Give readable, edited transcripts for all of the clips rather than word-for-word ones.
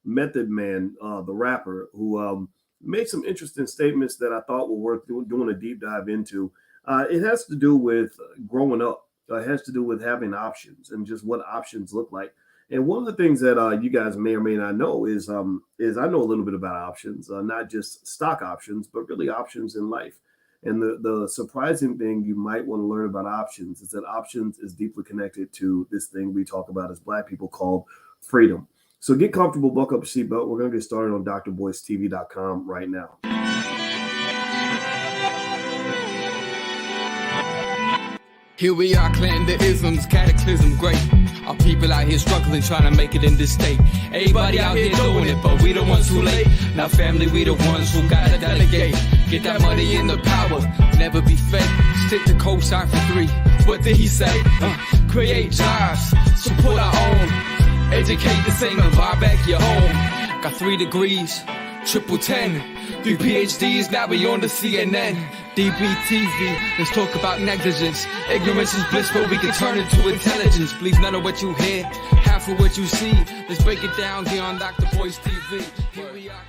Method Man, the rapper, who made some interesting statements that I thought were worth doing a deep dive into. It has to do with growing up. It has to do with having options and just what options look like. And one of the things that you guys may or may not know is I know a little bit about options, not just stock options, but really options in life. And the surprising thing you might want to learn about options is that options is deeply connected to this thing we talk about as Black people called freedom. So get comfortable, buckle up your seatbelt. We're going to get started on drboycetv.com right now. Here we are, clan the isms, cataclysm great. Our people out here struggling, trying to make it in this state. Everybody out here doing it, but we the ones too late. Now family, we the ones who gotta delegate. Get that money in the power, never be fake. Stick to cosign for 3. What did he say? Create jobs, support our own. Educate the same and buy back your home. Got 3 degrees, triple 10. 3 PhDs, now we on the CNN. DBTV, let's talk about negligence. Ignorance is bliss, but we can turn it to intelligence. Believe none of what you hear, half of what you see. Let's break it down here on Dr. Boyce TV. Here we are.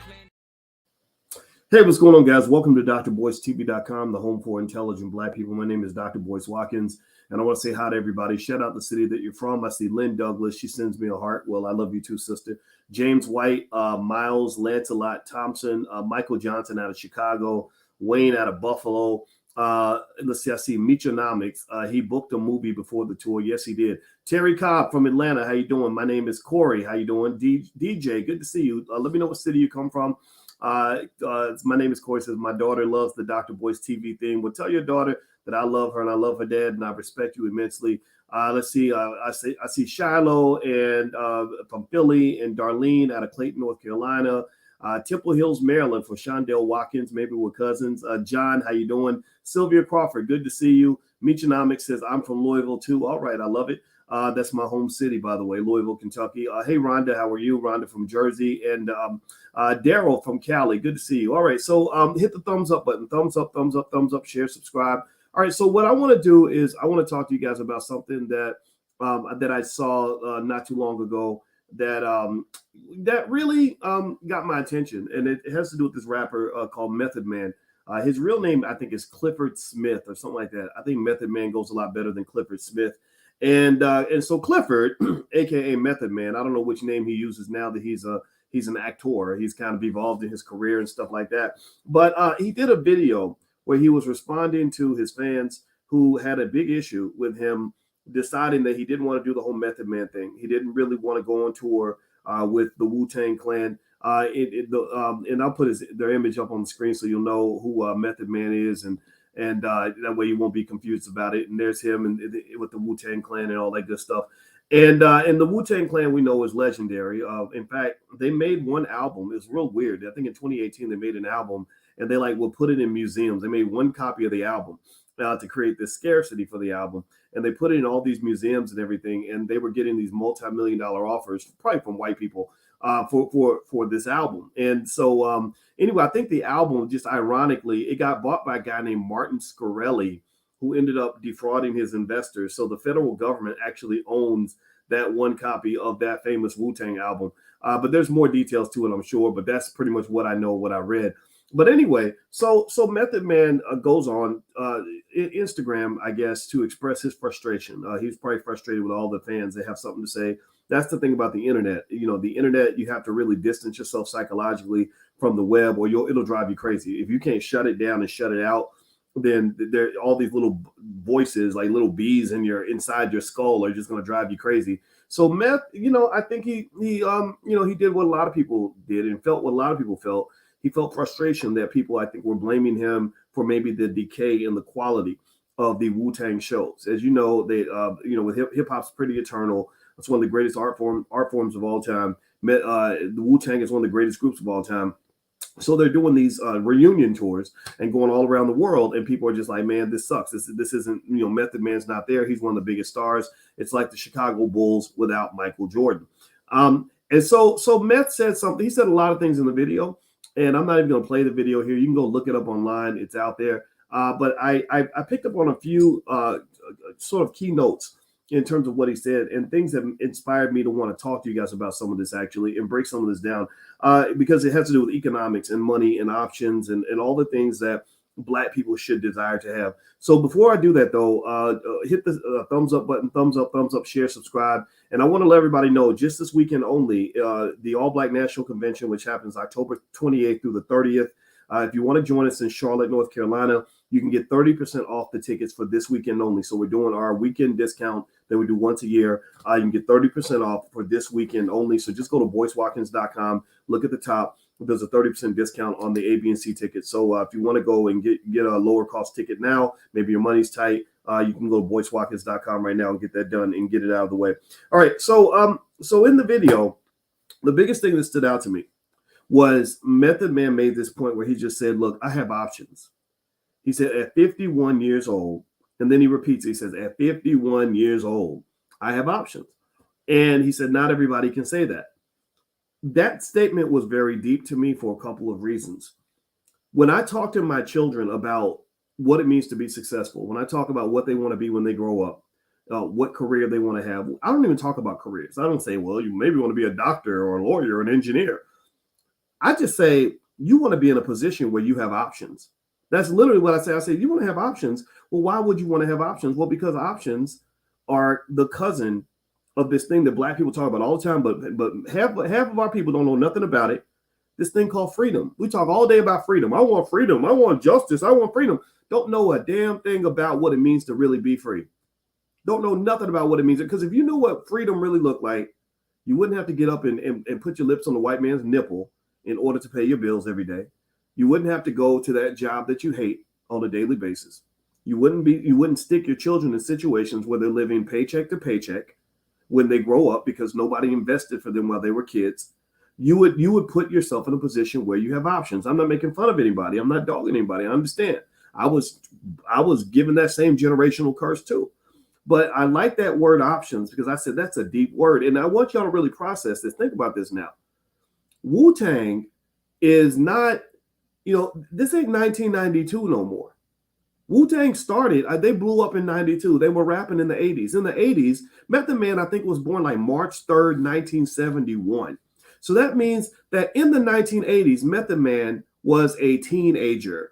Hey, what's going on, guys? Welcome to drboycetv.com, the home for intelligent Black people. My name is Dr. Boyce Watkins, and I want to say hi to everybody. Shout out the city that you're from. I see Lynn Douglas. She sends me a heart. Well, I love you too, sister. James White, Miles, Lancelot Thompson, Michael Johnson out of Chicago, Wayne out of Buffalo. Let's see, I see Metronomics. He booked a movie before the tour. Yes, he did. Terry Cobb from Atlanta. How you doing? My name is Corey. How you doing? DJ, good to see you. Let me know what city you come from. My name is Corey. Says my daughter loves the Dr. Boyce TV thing. Well, tell your daughter that I love her and I love her dad and I respect you immensely. Let's see. I see Shiloh and from Philly and Darlene out of Clayton, North Carolina. Temple Hills, Maryland for Shondell Watkins. Maybe we're cousins. John, how you doing? Sylvia Crawford, good to see you. Metronomics says I'm from Louisville too. All right, I love it. That's my home city, by the way, Louisville, Kentucky. Hey, Rhonda, how are you? Rhonda from Jersey. And Daryl from Cali, good to see you. All right, so hit the thumbs up button. Thumbs up, thumbs up, thumbs up, share, subscribe. All right, so what I want to do is I want to talk to you guys about something that that I saw not too long ago that really got my attention, and it has to do with this rapper called Method Man. His real name, I think, is Clifford Smith or something like that. I think Method Man goes a lot better than Clifford Smith. And so Clifford, aka Method Man, I don't know which name he uses now that he's an actor. He's kind of evolved in his career and stuff like that. But he did a video where he was responding to his fans who had a big issue with him deciding that he didn't want to do the whole Method Man thing. He didn't really want to go on tour with the Wu-Tang Clan. And I'll put their image up on the screen so you'll know who Method Man is, and that way you won't be confused about it. And there's him and with the Wu-Tang Clan and all that good stuff. And the Wu-Tang Clan we know is legendary. In fact, they made one album. It's real weird. I think in 2018 they made an album and they will put it in museums. They made one copy of the album to create this scarcity for the album. And they put it in all these museums and everything. And they were getting these multi-million-dollar offers, probably from white people, for this album. And so anyway, I think the album, just ironically, it got bought by a guy named Martin Shkreli, who ended up defrauding his investors. So the federal government actually owns that one copy of that famous Wu-Tang album. But there's more details to it, I'm sure. But that's pretty much what I know, what I read. But anyway, so Method Man goes on Instagram, I guess, to express his frustration. He's probably frustrated with all the fans. They have something to say. That's the thing about the internet. You know, the internet, you have to really distance yourself psychologically from the web, or it'll drive you crazy. If you can't shut it down and shut it out, then there all these little voices, like little bees inside your skull, are just going to drive you crazy. So Meth, I think he did what a lot of people did and felt what a lot of people felt. He felt frustration that people, I think, were blaming him for maybe the decay in the quality of the Wu-Tang shows. As you know, they, with hip hop's pretty eternal. It's one of the greatest art forms of all time. The Wu-Tang is one of the greatest groups of all time. So they're doing these reunion tours and going all around the world, and people are just like, man, this sucks. This isn't, Method Man's not there. He's one of the biggest stars. It's like the Chicago Bulls without Michael Jordan. And so Meth said something. He said a lot of things in the video. And I'm not even going to play the video here. You can go look it up online. It's out there. But I picked up on a few sort of key notes in terms of what he said, and things that inspired me to want to talk to you guys about some of this actually and break some of this down, because it has to do with economics and money and options and all the things that Black people should desire to have. So before I do that, though, hit the thumbs up button, thumbs up, share, subscribe. And I want to let everybody know, just this weekend only, the All Black National Convention, which happens October 28th through the 30th. If you want to join us in Charlotte, North Carolina, you can get 30% off the tickets for this weekend only. So we're doing our weekend discount that we do once a year. You can get 30% off for this weekend only. So just go to boycewatkins.com, look at the top. There's a 30% discount on the A, B, and C tickets. So if you want to go and get a lower cost ticket now, maybe your money's tight, you can go to boycewatkins.com right now and get that done and get it out of the way. All right. So in the video, the biggest thing that stood out to me was Method Man made this point where he just said, look, I have options. He said at 51 years old, and then he repeats, he says, at 51 years old, I have options. And he said, not everybody can say that. That statement was very deep to me for a couple of reasons. When I talk to my children about what it means to be successful, when I talk about what they want to be when they grow up, what career they want to have, I don't even talk about careers. I don't say, well, you maybe want to be a doctor or a lawyer or an engineer. I just say, you want to be in a position where you have options. That's literally what I say. I say, you want to have options. Well, why would you want to have options? Well, because options are the cousin of this thing that Black people talk about all the time, but half of our people don't know nothing about it. This thing called freedom. We talk all day about freedom. I want freedom. I want justice. I want freedom. Don't know a damn thing about what it means to really be free. Don't know nothing about what it means. Because if you knew what freedom really looked like, you wouldn't have to get up and put your lips on the white man's nipple in order to pay your bills every day. You wouldn't have to go to that job that you hate on a daily basis. You wouldn't stick your children in situations where they're living paycheck to paycheck when they grow up because nobody invested for them while they were kids. You would put yourself in a position where you have options. I'm not making fun of anybody. I'm not dogging anybody. I understand. I was given that same generational curse too. But I like that word options because I said that's a deep word. And I want y'all to really process this. Think about this now. Wu-Tang is not, this ain't 1992 no more. Wu-Tang started, they blew up in 92. They were rapping in the 80s. In the 80s, Method Man, I think, was born like March 3rd, 1971. So that means that in the 1980s, Method Man was a teenager.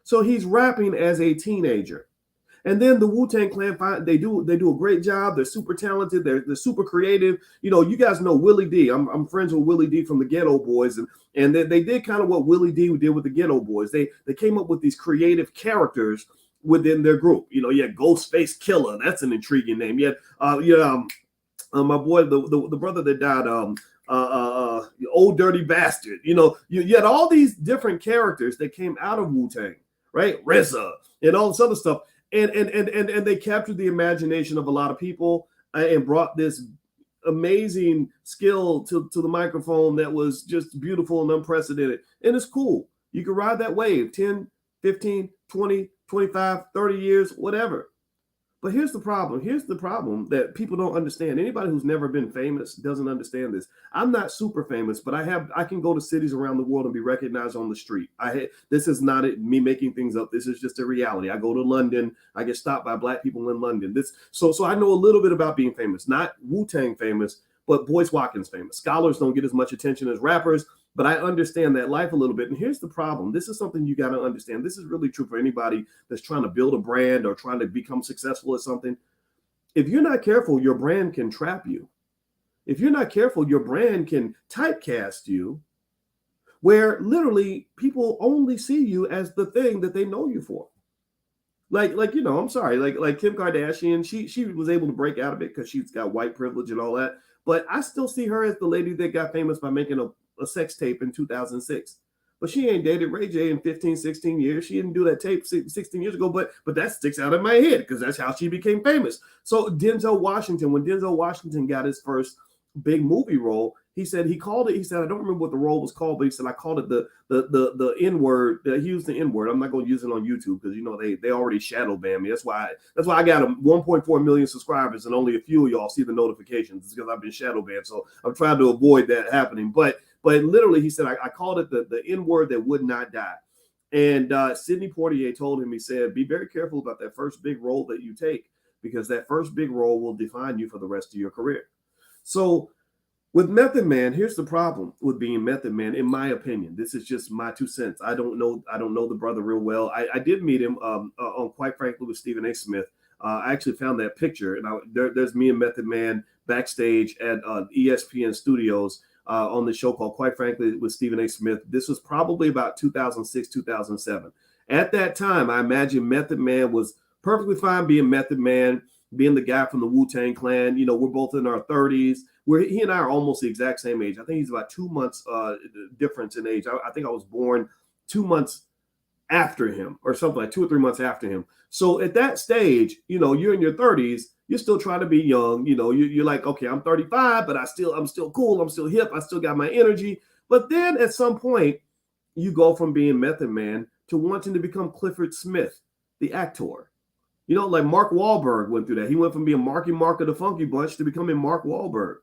So he's rapping as a teenager. And then the Wu-Tang Clan, they do a great job. They're super talented. They're super creative. You guys know Willie D. I'm friends with Willie D from the Ghetto Boys, and they did kind of what Willie D did with the Ghetto Boys. They came up with these creative characters within their group. You had Ghostface Killer. That's an intriguing name. You had my boy, the brother that died, Old Dirty Bastard. You had all these different characters that came out of Wu-Tang, right? RZA and all this other stuff. And they captured the imagination of a lot of people and brought this amazing skill to the microphone that was just beautiful and unprecedented. And it's cool. You can ride that wave 10, 15, 20, 25, 30 years, whatever. But here's the problem. Here's the problem that people don't understand. Anybody who's never been famous doesn't understand this. I'm not super famous, but I can go to cities around the world and be recognized on the street. This is not me making things up. This is just a reality. I go to London. I get stopped by Black people in London. So I know a little bit about being famous. Not Wu-Tang famous, but Boyce Watkins famous. Scholars don't get as much attention as rappers, but I understand that life a little bit. And here's the problem. This is something you got to understand. This is really true for anybody that's trying to build a brand or trying to become successful at something. If you're not careful, your brand can trap you. If you're not careful, your brand can typecast you, where literally people only see you as the thing that they know you for. I'm sorry, like Kim Kardashian, she was able to break out of it because she's got white privilege and all that. But I still see her as the lady that got famous by making a sex tape in 2006. But she ain't dated Ray J in 15, 16 years. She didn't do that tape 16 years ago, but that sticks out in my head because that's how she became famous. So Denzel Washington, when Denzel Washington got his first big movie role, he said I don't remember what the role was called, but he said, I called it the N-word. He used the N-word. I'm not going to use it on YouTube because, they already shadow ban me. That's why I got 1.4 million subscribers and only a few of y'all see the notifications. It's because I've been shadow banned. So I'm trying to avoid that happening. But literally, he said, I called it the N-word that would not die. And Sidney Poitier told him, he said, be very careful about that first big role that you take, because that first big role will define you for the rest of your career. So with Method Man, here's the problem with being Method Man, in my opinion. This is just my 2 cents. I don't know the brother real well. I did meet him on Quite Frankly with Stephen A. Smith. I actually found that picture, and there's me and Method Man backstage at ESPN Studios on the show called Quite Frankly with Stephen A. Smith. This was probably about 2006, 2007. At that time, I imagine Method Man was perfectly fine being Method Man, being the guy from the Wu-Tang Clan. You know, we're both in our 30s. He and I are almost the exact same age. I think he's about 2 months difference in age. I think I was born 2 months after him, or something like 2 or 3 months after him. So at that stage, you know, you're in your 30s, you're still trying to be young. You know, you're like, okay, I'm 35, but I'm still cool. I'm still hip. I still got my energy. But then at some point, you go from being Method Man to wanting to become Clifford Smith, the actor. You know, like Mark Wahlberg went through that. He went from being Marky Mark of the Funky Bunch to becoming Mark Wahlberg.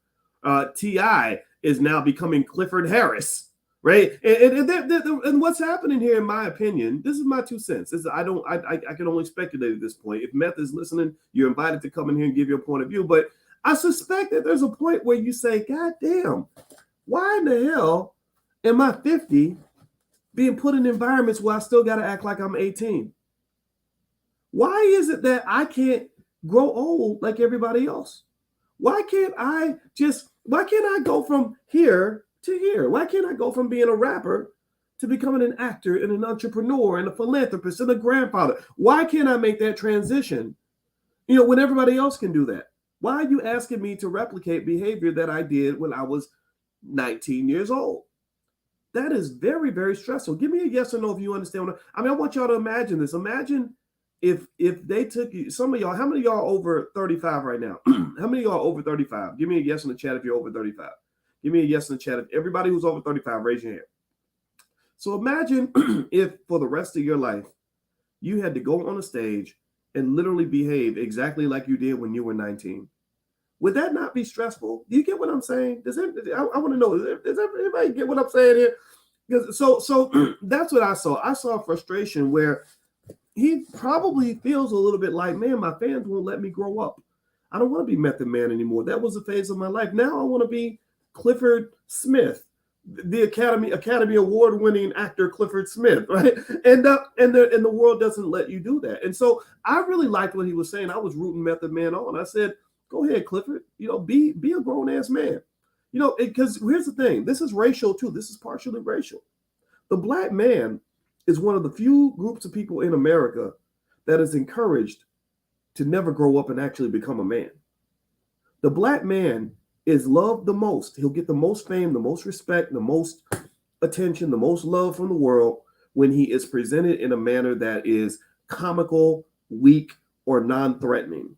T.I. is now becoming Clifford Harris, right? And what's happening here, in my opinion, this is my 2 cents. I can only speculate at this point. If Meth is listening, you're invited to come in here and give your point of view. But I suspect that there's a point where you say, God damn, why in the hell am I 50 being put in environments where I still got to act like I'm 18? Why is it that I can't grow old like everybody else? Why can't I go from here to here? Why can't I go from being a rapper to becoming an actor and an entrepreneur and a philanthropist and a grandfather? Why can't I make that transition, you know, when everybody else can do that? Why are you asking me to replicate behavior that I did when I was 19 years old? That is very, very stressful. Give me a yes or no if you understand. I want y'all to imagine this. Imagine if they took you, some of y'all, how many of y'all over 35 right now? How many of y'all over 35? Give me a yes in the chat if you're over 35. Give me a yes in the chat. If everybody who's over 35, raise your hand. So imagine if for the rest of your life, you had to go on a stage and literally behave exactly like you did when you were 19. Would that not be stressful? Do you get what I'm saying? I want to know, does everybody get what I'm saying here? Because so that's what I saw. I saw frustration where he probably feels a little bit like, man, my fans won't let me grow up. I don't want to be Method Man anymore. That was a phase of my life. Now I want to be Clifford Smith, the Academy Award-winning actor Clifford Smith, right? And the world doesn't let you do that. And so I really liked what he was saying. I was rooting Method Man on. I said, go ahead, Clifford. You know, be a grown-ass man. You know, because here's the thing. This is racial too. This is partially racial. The black man is one of the few groups of people in America that is encouraged to never grow up and actually become a man. The black man is loved the most. He'll get the most fame, the most respect, the most attention, the most love from the world when he is presented in a manner that is comical, weak, or non-threatening.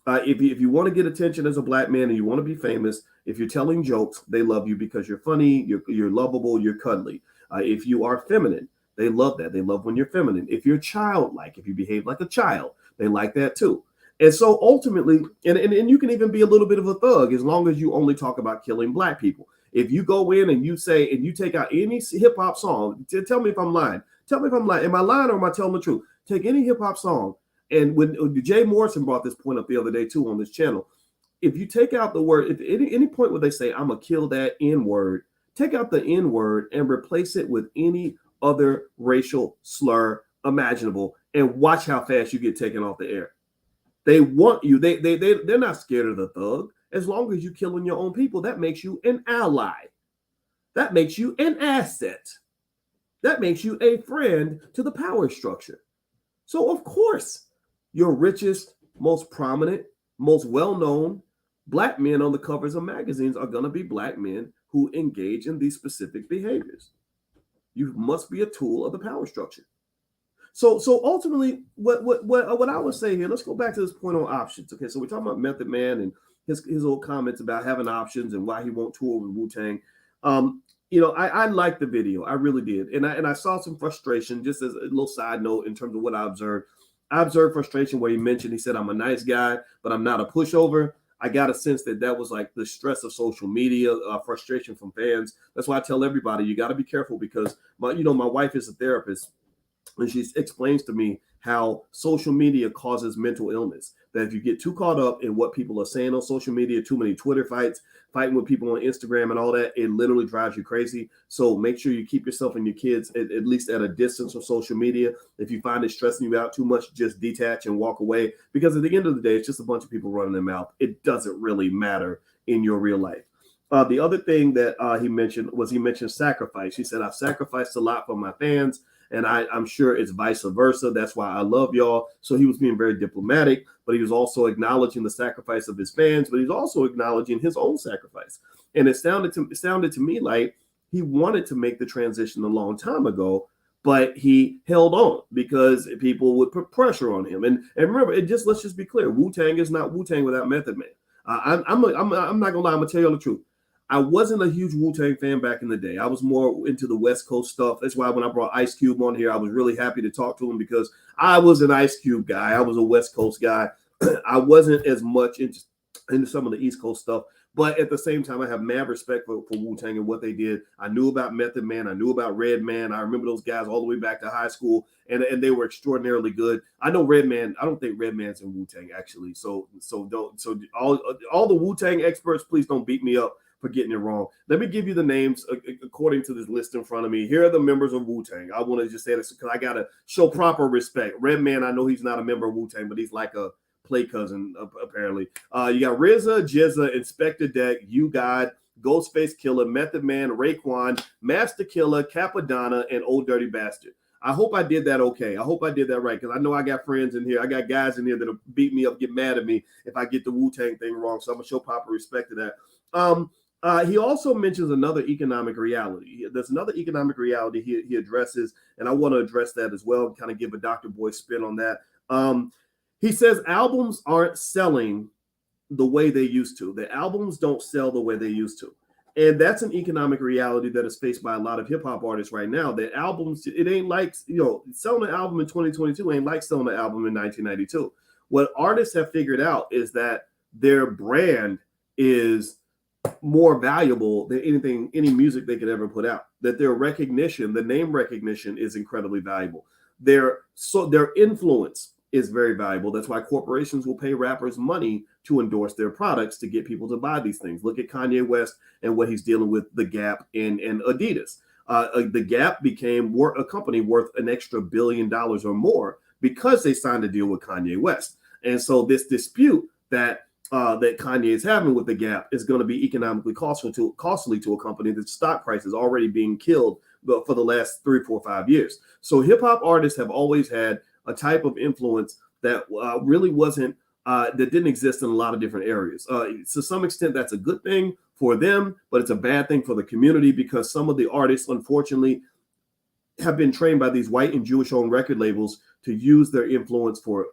If you want to get attention as a black man and you want to be famous, if you're telling jokes, they love you because you're funny, you're lovable, you're cuddly. If you are feminine, they love that. They love when you're feminine. If you're childlike, if you behave like a child, they like that too. And so ultimately, and you can even be a little bit of a thug as long as you only talk about killing black people. If you go in and you say, and you take out any hip hop song, tell me if I'm lying. Tell me if I'm lying. Am I lying or am I telling the truth? Take any hip hop song. And when Jay Morrison brought this point up the other day too on this channel, if you take out the word, if any point where they say, I'm going to kill that N word, take out the N word and replace it with any other racial slur imaginable, and watch how fast you get taken off the air. They want you. They're not scared of the thug. As long as you're killing your own people, that makes you an ally. That makes you an asset. That makes you a friend to the power structure. So of course, your richest, most prominent, most well-known black men on the covers of magazines are going to be black men who engage in these specific behaviors. You must be a tool of the power structure. So ultimately, what I would say here, let's go back to this point on options. Okay, so we're talking about Method Man and his old comments about having options and why he won't tour with Wu-Tang. You know, I liked the video. I really did. And I saw some frustration, just as a little side note in terms of what I observed. I observed frustration where he said, I'm a nice guy, but I'm not a pushover. I got a sense that was like the stress of social media, frustration from fans. That's why I tell everybody, you got to be careful because my wife is a therapist and she explains to me how social media causes mental illness. that if you get too caught up in what people are saying on social media, too many Twitter fights, fighting with people on Instagram and all that, it literally drives you crazy. So make sure you keep yourself and your kids at least at a distance from social media. If you find it stressing you out too much, just detach and walk away, because at the end of the day, it's just a bunch of people running their mouth. It doesn't really matter in your real life. The other thing that he mentioned sacrifice. He said, I've sacrificed a lot for my fans, and I'm sure it's vice versa. That's why I love y'all. So he was being very diplomatic, but he was also acknowledging the sacrifice of his fans, but he's also acknowledging his own sacrifice. And it sounded to me like he wanted to make the transition a long time ago, but he held on because people would put pressure on him. And remember, let's just be clear: Wu-Tang is not Wu-Tang without Method Man. I'm not gonna lie. I'm gonna tell you the truth. I wasn't a huge Wu-Tang fan back in the day. I was more into the West Coast stuff. That's why when I brought Ice Cube on here, I was really happy to talk to him because I was an Ice Cube guy. I was a West Coast guy. I wasn't as much into some of the East Coast stuff. But at the same time, I have mad respect for Wu-Tang and what they did. I knew about Method Man. I knew about Redman. I remember those guys all the way back to high school, and they were extraordinarily good. I know Redman. I don't think Redman's in Wu-Tang, actually. So all the Wu-Tang experts, please don't beat me up for getting it wrong. Let me give you the names according to this list in front of me. Here are the members of Wu-Tang. I want to just say this because I got to show proper respect. Redman, I know he's not a member of Wu-Tang, but he's like a play cousin, apparently. You got RZA, Jizza, Inspector Deck, You God, Ghostface Killer, Method Man, Raekwon, Master Killer, Capadonna, and Old Dirty Bastard. I hope I did that okay. I hope I did that right, because I know I got friends in here. I got guys in here that'll beat me up, get mad at me if I get the Wu-Tang thing wrong. So I'm going to show proper respect to that. He also mentions another economic reality. There's another economic reality he addresses, and I want to address that as well, kind of give a Dr. Boyce spin on that. He says albums aren't selling the way they used to. The albums don't sell the way they used to. And that's an economic reality that is faced by a lot of hip hop artists right now. That albums, it ain't like, selling an album in 2022 ain't like selling an album in 1992. What artists have figured out is that their brand is more valuable than any music they could ever put out. That their recognition, the name recognition, is incredibly valuable. Their influence is very valuable. That's why corporations will pay rappers money to endorse their products to get people to buy these things. Look at Kanye West and what he's dealing with, The Gap and Adidas. The Gap became a company worth an extra $1 billion or more because they signed a deal with Kanye West. And so this dispute that Kanye is having with The Gap is going to be economically costly to a company that's stock price is already being killed for the last 3, 4, 5 years. So hip hop artists have always had a type of influence that really wasn't that didn't exist in a lot of different areas. To some extent, that's a good thing for them, but it's a bad thing for the community because some of the artists, unfortunately, have been trained by these white and Jewish-owned record labels to use their influence for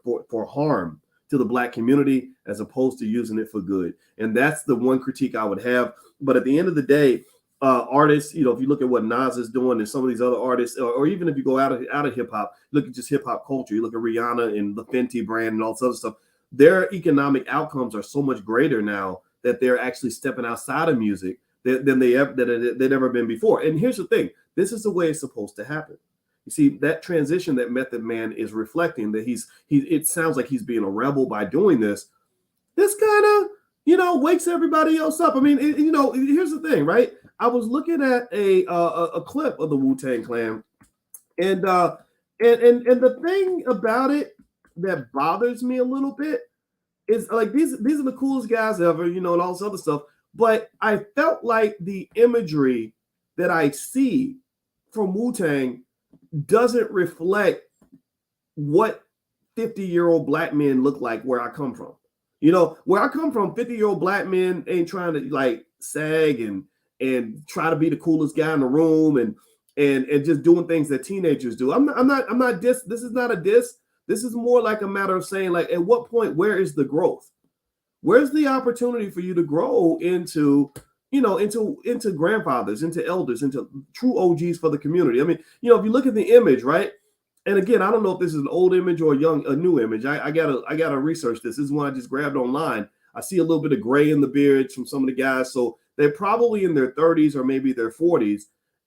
harm to the Black community as opposed to using it for good. And that's the one critique I would have. But at the end of the day, artists, if you look at what Nas is doing and some of these other artists, or even if you go out of hip hop, look at just hip hop culture, you look at Rihanna and the Fenty brand and all this other stuff, their economic outcomes are so much greater now that they're actually stepping outside of music than they'd ever been before. And here's the thing, this is the way it's supposed to happen. You see, that transition that Method Man is reflecting, that it sounds like he's being a rebel by doing this. This kind of, wakes everybody else up. I mean, here's the thing, right? I was looking at a clip of the Wu-Tang Clan, and the thing about it that bothers me a little bit is like these are the coolest guys ever, and all this other stuff. But I felt like the imagery that I see from Wu-Tang doesn't reflect what 50-year-old Black men look like where I come from. Where I come from, 50-year-old Black men ain't trying to like sag and try to be the coolest guy in the room and just doing things that teenagers do. I'm not this is not a diss. This is more like a matter of saying, like, at what point, where is the growth? Where's the opportunity for you to grow into grandfathers, into elders, into true OGs for the community? I mean, if you look at the image, right? And again, I don't know if this is an old image or a new image. I gotta research this. This is one I just grabbed online. I see a little bit of gray in the beards from some of the guys. So they're probably in their 30s or maybe their 40s.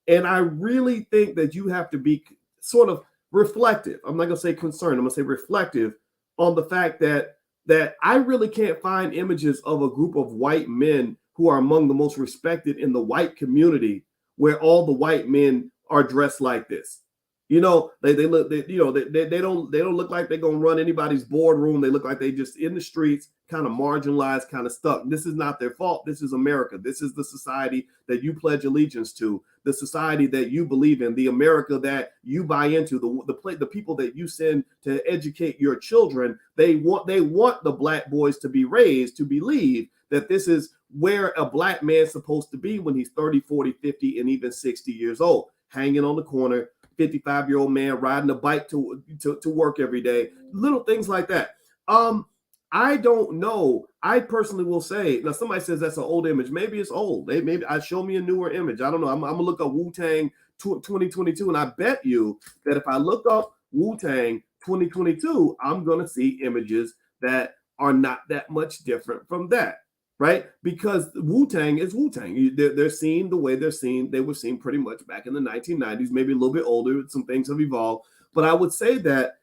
And I really think that you have to be sort of reflective. I'm not going to say concerned. I'm going to say reflective on the fact that that I really can't find images of a group of white men who are among the most respected in the white community where all the white men are dressed like this. You know, they look, they don't look like they're gonna run anybody's boardroom. They look like they just in the streets, kind of marginalized, kind of stuck. This is not their fault. This is America. This is the society that you pledge allegiance to, the society that you believe in, the America that you buy into, the people that you send to educate your children. They want the black boys to be raised to believe that this is where a black man's supposed to be when he's 30, 40, 50, and even 60 years old, hanging on the corner. 55-year-old man riding a bike to work every day, little things like that. I don't know. I personally will say, now somebody says that's an old image. Maybe it's old. Maybe I show me a newer image. I don't know. I'm gonna look up Wu-Tang 2022, and I bet you that if I look up Wu-Tang 2022, I'm gonna see images that are not that much different from that. Right? Because Wu-Tang is Wu-Tang. They're seen the way they're seen. They were seen pretty much back in the 1990s, maybe a little bit older. Some things have evolved. But I would say that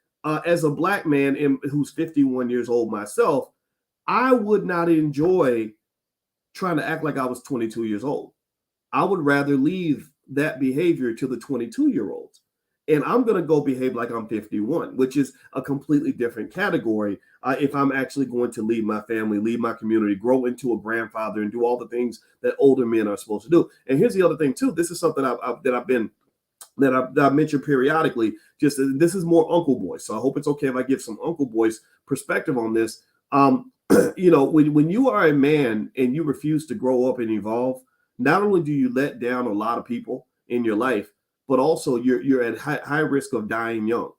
as a black man who's 51 years old myself, I would not enjoy trying to act like I was 22 years old. I would rather leave that behavior to the 22-year-olds. And I'm going to go behave like I'm 51, which is a completely different category. If I'm actually going to leave my family, leave my community, grow into a grandfather, and do all the things that older men are supposed to do. And here's the other thing too. This is something that I've mentioned periodically. Just this is more Uncle Boyce, so I hope it's okay if I give some Uncle Boyce perspective on this. You know, when you are a man and you refuse to grow up and evolve, not only do you let down a lot of people in your life, but also you're at high risk of dying young.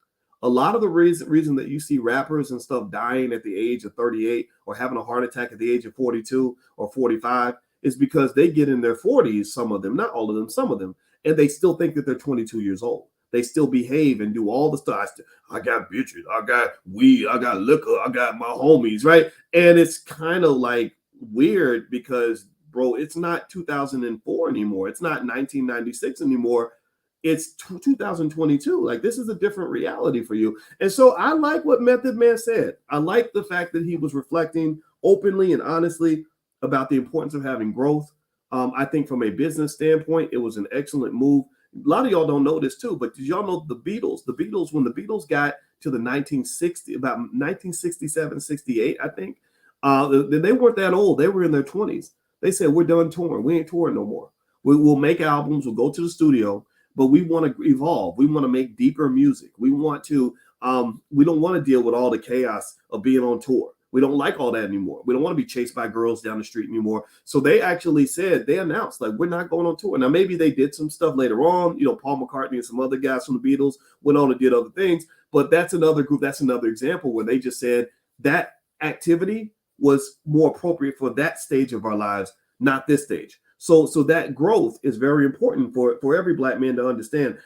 A lot of the reason that you see rappers and stuff dying at the age of 38 or having a heart attack at the age of 42 or 45 is because they get in their 40s, some of them, not all of them, some of them, and they still think that they're 22 years old. They still behave and do all the stuff. I got bitches, I got weed, I got liquor, I got my homies, right? And it's kind of like weird because, bro, it's not 2004 anymore. It's not 1996 anymore. It's 2022. Like, this is a different reality for you. And so I like what Method Man said. I like the fact that he was reflecting openly and honestly about the importance of having growth. I think from a business standpoint, it was an excellent move. A lot of y'all don't know this too, but did y'all know the Beatles, when the Beatles got to the 1960, about 1967, 68, I think, they weren't that old. They were in their 20s. They said, we're done touring. We ain't touring no more. We'll make albums. We'll go to the studio. But we want to evolve. We want to make deeper music. We want to, we don't want to deal with all the chaos of being on tour. We don't like all that anymore. We don't want to be chased by girls down the street anymore. So they actually said, they announced, like, we're not going on tour. Now, maybe they did some stuff later on. You know, Paul McCartney and some other guys from the Beatles went on and did other things. But that's another group. That's another example where they just said that activity was more appropriate for that stage of our lives, not this stage. So that growth is very important for every black man to understand.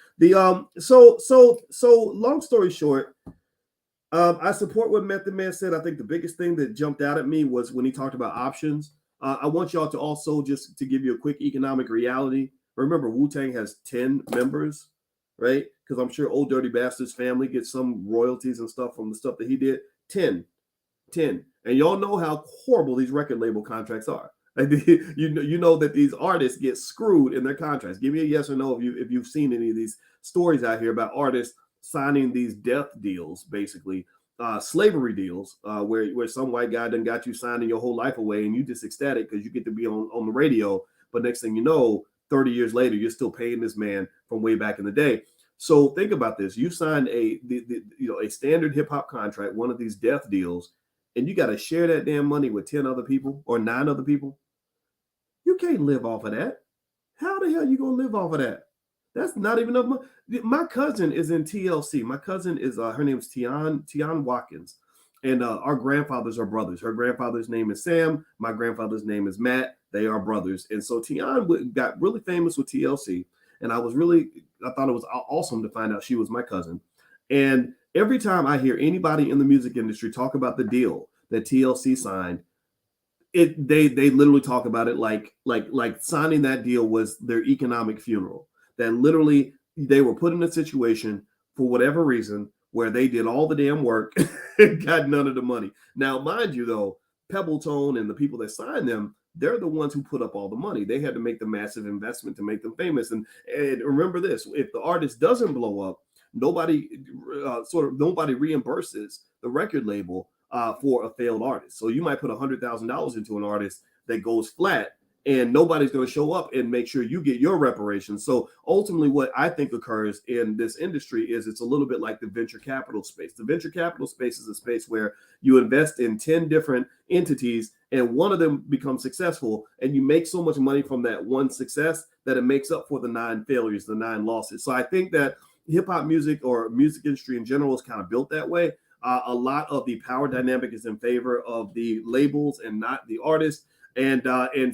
So long story short, I support what Method Man said. I think the biggest thing that jumped out at me was when he talked about options. I want y'all to also, just to give you a quick economic reality. Remember, Wu-Tang has 10 members, right? Because I'm sure Old Dirty Bastard's family gets some royalties and stuff from the stuff that he did. 10. And y'all know how horrible these record label contracts are. You know that these artists get screwed in their contracts. Give me a yes or no if you've seen any of these stories out here about artists signing these death deals, basically slavery deals, where some white guy done got you signing your whole life away, and you just ecstatic because you get to be on the radio. But next thing you know, 30 years later, you're still paying this man from way back in the day. So think about this: you signed a standard hip hop contract, one of these death deals, and you got to share that damn money with 10 other people or 9 other people. You can't live off of that. How the hell are you going to live off of that? That's not even enough money. My cousin is in TLC. My cousin is, her name is Tian Watkins. And our grandfathers are brothers. Her grandfather's name is Sam. My grandfather's name is Matt. They are brothers. And so Tian got really famous with TLC. And I thought it was awesome to find out she was my cousin. And every time I hear anybody in the music industry talk about the deal that TLC signed, they literally talk about it like signing that deal was their economic funeral. That literally they were put in a situation for whatever reason where they did all the damn work and got none of the money. Now, mind you, though, Pebbletone and the people that signed them, they're the ones who put up all the money. They had to make the massive investment to make them famous. And remember this: if the artist doesn't blow up, nobody reimburses the record label for a failed artist. So you might put $100,000 into an artist that goes flat, and nobody's going to show up and make sure you get your reparations. So ultimately, what I think occurs in this industry is it's a little bit like the venture capital space. The venture capital space is a space where you invest in 10 different entities and one of them becomes successful, and you make so much money from that one success that it makes up for the 9 failures, the 9 losses. So I think that hip hop music or music industry in general is kind of built that way. A lot of the power dynamic is in favor of the labels and not the artists. And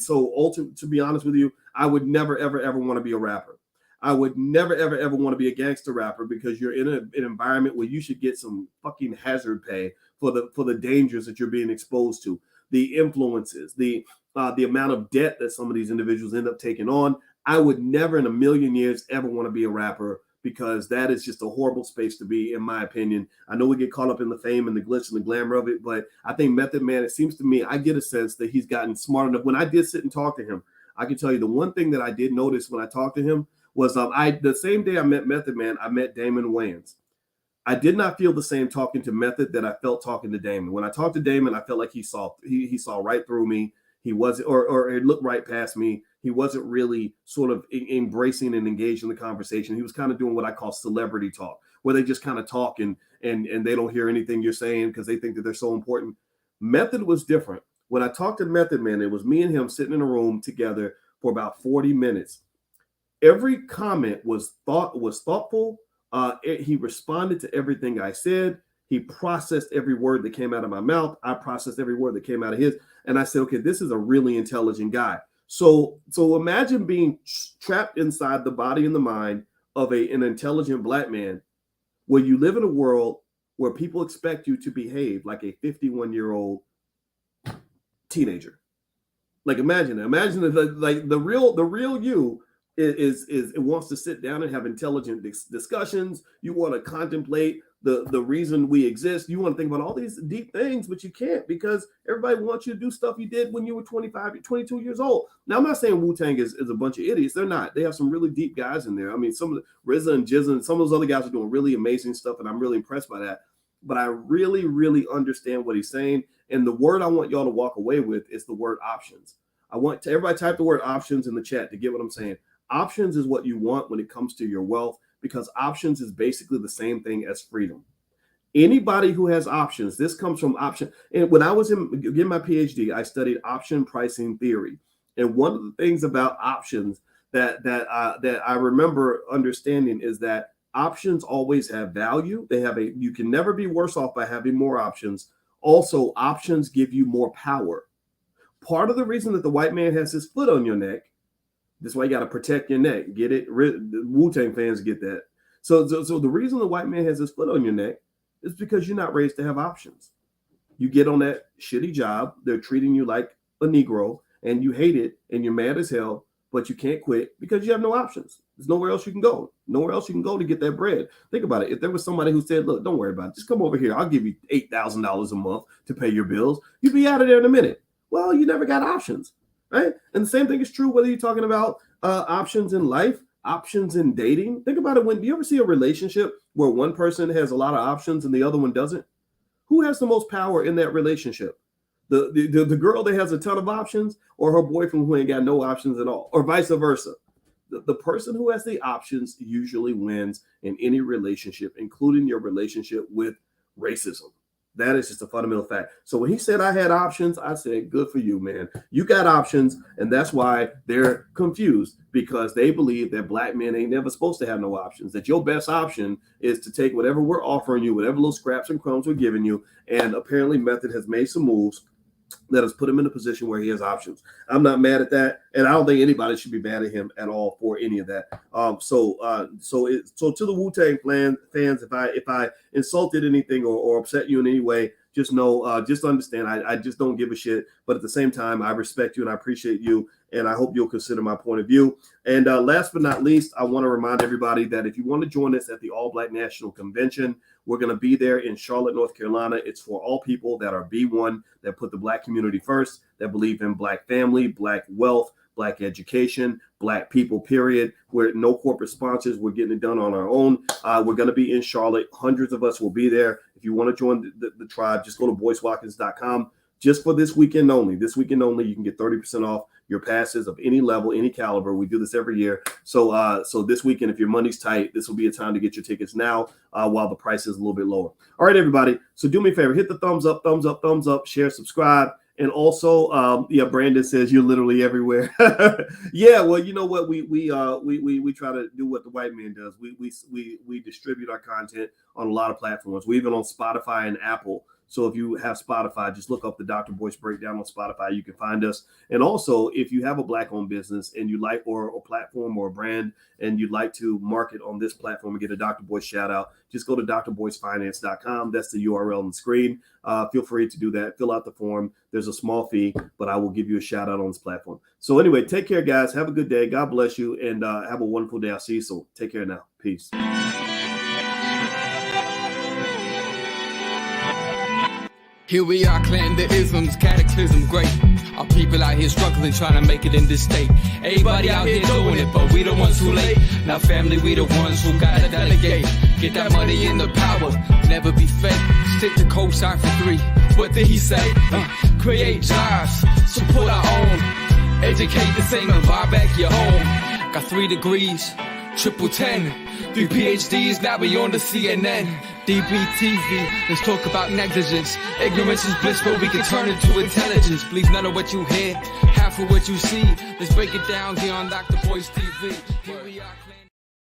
so ultimately, to be honest with you, I would never, ever want to be a rapper. I would never, ever want to be a gangster rapper, because you're in an environment where you should get some fucking hazard pay for the dangers that you're being exposed to, the influences, the amount of debt that some of these individuals end up taking on. I would never in a million years ever want to be a rapper, because that is just a horrible space to be, in my opinion. I know we get caught up in the fame and the glitz and the glamour of it, but I think Method Man, it seems to me, I get a sense that he's gotten smart enough. When I did sit and talk to him, I can tell you the one thing that I did notice when I talked to him was the same day I met Method Man, I met Damon Wayans. I did not feel the same talking to Method that I felt talking to Damon. When I talked to Damon, I felt like he saw right through me. He wasn't, or it looked right past me. He wasn't really sort of embracing and engaged in the conversation. He was kind of doing what I call celebrity talk, where they just kind of talk and they don't hear anything you're saying because they think that they're so important. Method was different. When I talked to Method Man, it was me and him sitting in a room together for about 40 minutes. Every comment was thoughtful. He responded to everything I said. He processed every word that came out of my mouth. I processed every word that came out of his. And I said, okay, this is a really intelligent guy. So imagine being trapped inside the body and the mind of an intelligent Black man, where you live in a world where people expect you to behave like a 51-year-old teenager. Like imagine that, the real you is it wants to sit down and have intelligent discussions. You want to contemplate the reason we exist. You want to think about all these deep things, but you can't, because everybody wants you to do stuff you did when you were 25, 22 years old. Now, I'm not saying Wu-Tang is a bunch of idiots. They're not. They have some really deep guys in there. I mean, some of the RZA and Jizza and some of those other guys are doing really amazing stuff, and I'm really impressed by that. But I really, really understand what he's saying. And the word I want y'all to walk away with is the word options. I want to everybody type the word options in the chat to get what I'm saying. Options is what you want when it comes to your wealth, because options is basically the same thing as freedom. Anybody who has options, this comes from option. And when I was getting my PhD, I studied option pricing theory. And one of the things about options that I remember understanding is that options always have value. You can never be worse off by having more options. Also, options give you more power. Part of the reason that the white man has his foot on your neck, this is why you got to protect your neck. Get it? The Wu-Tang fans get that. So the reason the white man has his foot on your neck is because you're not raised to have options. You get on that shitty job, they're treating you like a Negro, and you hate it, and you're mad as hell, but you can't quit because you have no options. There's nowhere else you can go. Nowhere else you can go to get that bread. Think about it. If there was somebody who said, look, don't worry about it. Just come over here. I'll give you $8,000 a month to pay your bills. You'd be out of there in a minute. Well, you never got options, right? And the same thing is true whether you're talking about options in life, options in dating. Think about it. Do you ever see a relationship where one person has a lot of options and the other one doesn't? Who has the most power in that relationship? The girl that has a ton of options, or her boyfriend who ain't got no options at all, or vice versa? The person who has the options usually wins in any relationship, including your relationship with racism. That is just a fundamental fact. So when he said I had options, I said, good for you, man. You got options, and that's why they're confused, because they believe that Black men ain't never supposed to have no options, that your best option is to take whatever we're offering you, whatever little scraps and crumbs we're giving you, and apparently Method has made some moves that has put him in a position where he has options. I'm not mad at that, and I don't think anybody should be mad at him at all for any of that. So to the Wu-Tang fans, if I insulted anything or upset you in any way, just know, just understand, I just don't give a shit. But at the same time, I respect you and I appreciate you. and I hope you'll consider my point of view. And last but not least, I want to remind everybody that if you want to join us at the All Black National Convention, we're going to be there in Charlotte, North Carolina. It's for all people that are B1, that put the Black community first, that believe in Black family, Black wealth, Black education, Black people, period. We're no corporate sponsors. We're getting it done on our own. We're going to be in Charlotte. Hundreds of us will be there. If you want to join the tribe, just go to boycewatkins.com. Just for this weekend only. This weekend only, you can get 30% off your passes of any level, any caliber. We do this every year. So this weekend, if your money's tight, this will be a time to get your tickets now while the price is a little bit lower. All right, everybody. So do me a favor. Hit the thumbs up, share, subscribe. And also, Brandon says you're literally everywhere. Yeah, well, you know what? We try to do what the white man does. We distribute our content on a lot of platforms. We're even on Spotify and Apple. So if you have Spotify, just look up the Dr. Boyce Breakdown on Spotify. You can find us. And also, if you have a Black-owned business and you like, or a platform or a brand, and you'd like to market on this platform and get a Dr. Boyce shout out, just go to drboycefinance.com. That's the URL on the screen. Feel free to do that. Fill out the form. There's a small fee, but I will give you a shout out on this platform. So anyway, take care, guys. Have a good day. God bless you, and have a wonderful day. I'll see you soon. Take care now. Peace. Here we are, clan the isms, cataclysm great. Our people out here struggling, trying to make it in this state. Everybody out here doing it, but we the ones who late. Now family, we the ones who gotta delegate. Get that money in the power, never be fake. Stick to cosign for 3. What did he say? Create jobs, support our own. Educate the same and buy back your home. Got 3 degrees, triple 10. 3 PhDs, now we on the CNN. DBTV, let's talk about negligence. Ignorance is bliss, but we can turn it to intelligence. Believe none of what you hear, half of what you see. Let's break it down here on Dr. Boyce TV.